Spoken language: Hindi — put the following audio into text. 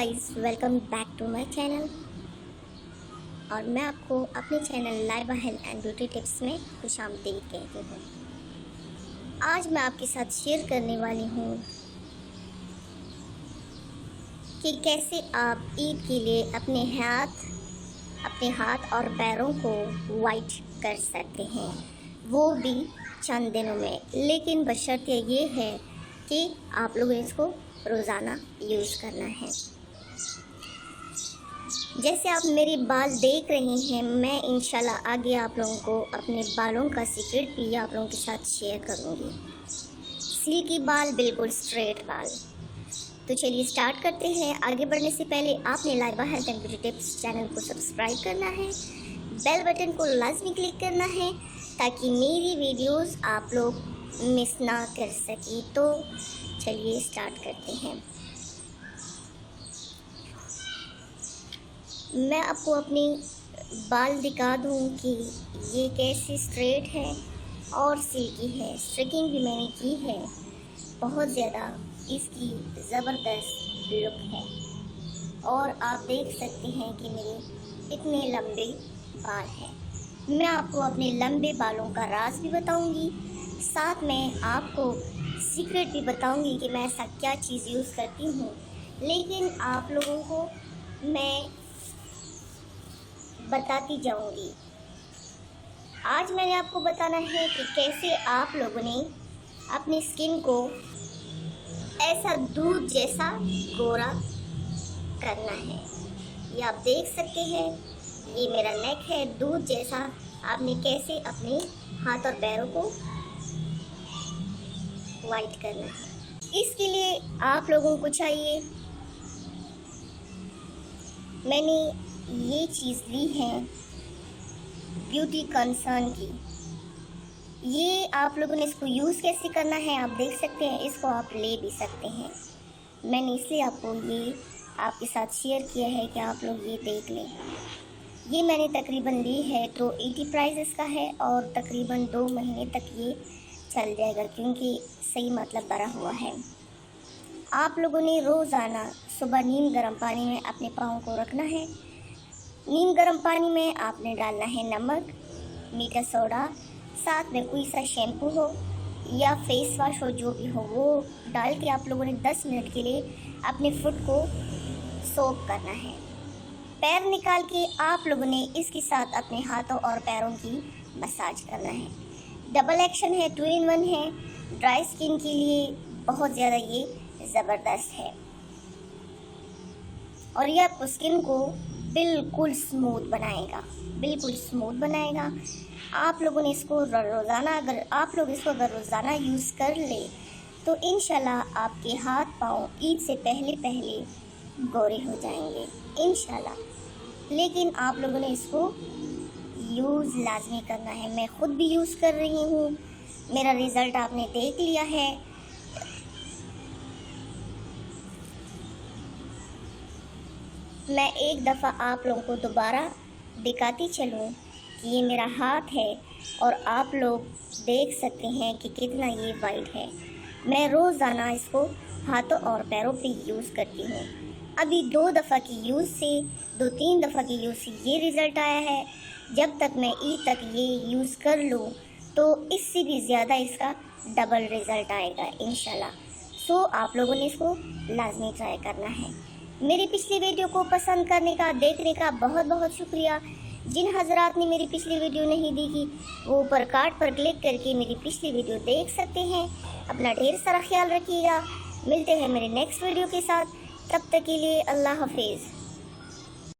Guys, welcome back to my channel. और मैं आपको अपने channel Laiba health and beauty tips में खुशामदीद कहती हूँ। आज मैं आपके साथ शेयर करने वाली हूँ कि कैसे आप ईद के लिए अपने हाथ और पैरों को वाइट कर सकते हैं, वो भी चंद दिनों में। लेकिन बशर्ते ये है कि आप लोगों इसको रोज़ाना यूज़ करना है। जैसे आप मेरे बाल देख रहे हैं, मैं इंशाल्लाह आगे आप लोगों को अपने बालों का सीक्रेट भी आप लोगों के साथ शेयर करूंगी। सिल्की बाल, बिल्कुल स्ट्रेट बाल। तो चलिए स्टार्ट करते हैं। आगे बढ़ने से पहले आपने Laiba health and beauty tips channel को सब्सक्राइब करना है, बेल बटन को लाजमी क्लिक करना है ताकि मेरी वीडियोस आप लोग मिस ना कर सके। तो चलिए स्टार्ट करते हैं। मैं आपको अपनी बाल दिखा दूँ कि ये कैसे स्ट्रेट है और सिल्की है। स्ट्रिकिंग भी मैंने की है, बहुत ज़्यादा इसकी ज़बरदस्त लुक है। और आप देख सकते हैं कि मेरे कितने लंबे बाल हैं। मैं आपको अपने लंबे बालों का राज भी बताऊंगी, साथ में आपको सीक्रेट भी बताऊंगी कि मैं ऐसा क्या चीज़ यूज़ करती हूँ। लेकिन आप लोगों को मैं बताती जाऊंगी। आज मैंने आपको बताना है कि कैसे आप लोगों ने अपनी स्किन को ऐसा दूध जैसा गोरा करना है। ये आप देख सकते हैं, ये मेरा नेक है, दूध जैसा। आपने कैसे अपने हाथ और पैरों को वाइट करना है। इसके लिए आप लोगों को चाहिए, मैंने ये चीज़ ली है ब्यूटी कंसर्न की। ये आप लोगों ने इसको यूज़ कैसे करना है आप देख सकते हैं। इसको आप ले भी सकते हैं। मैंने इसलिए आपको ये आपके साथ शेयर किया है कि आप लोग ये देख लें। ये मैंने तकरीबन ली है तो 80 प्राइस इसका है और तकरीबन 2 महीने तक ये चल जाएगा, क्योंकि सही मतलब भरा हुआ है। आप लोगों ने रोज़ाना सुबह नीम गर्म पानी में अपने पाँव को रखना है। नीम गर्म पानी में आपने डालना है नमक, मीठा सोडा, साथ में कोई सा शैम्पू हो या फेस वॉश हो, जो भी हो वो डाल के आप लोगों ने 10 मिनट के लिए अपने फुट को सोक करना है। पैर निकाल के आप लोगों ने इसके साथ अपने हाथों और पैरों की मसाज करना है। डबल एक्शन है, 2 in 1 है। ड्राई स्किन के लिए बहुत ज़्यादा ये ज़बरदस्त है और ये आपको स्किन को बिल्कुल स्मूथ बनाएगा। आप लोगों ने इसको रोज़ाना अगर रोज़ाना यूज़ कर ले तो इंशाल्लाह आपके हाथ पाँव ईद से पहले गोरे हो जाएंगे इंशाल्लाह। लेकिन आप लोगों ने इसको यूज़ लाजमी करना है। मैं खुद भी यूज़ कर रही हूँ, मेरा रिज़ल्ट आपने देख लिया है। मैं एक दफ़ा आप लोगों को दोबारा दिखाती चलूँ कि ये मेरा हाथ है और आप लोग देख सकते हैं कि कितना ये वाइट है। मैं रोज़ाना इसको हाथों और पैरों पे यूज़ करती हूँ। अभी 2 दफ़ा की यूज़ से 2-3 दफ़ा की यूज़ से ये रिज़ल्ट आया है। जब तक मैं ईद तक ये यूज़ कर लूँ तो इससे भी ज़्यादा इसका डबल रिज़ल्ट आएगा इंशाल्लाह। सो आप लोगों ने इसको लाजमी ट्राई करना है। मेरी पिछली वीडियो को पसंद करने का, देखने का बहुत बहुत शुक्रिया। जिन हजरात ने मेरी पिछली वीडियो नहीं देखी वो ऊपर कार्ड पर क्लिक करके मेरी पिछली वीडियो देख सकते हैं। अपना ढेर सारा ख्याल रखिएगा। मिलते हैं मेरे नेक्स्ट वीडियो के साथ। तब तक के लिए अल्लाह हाफिज़।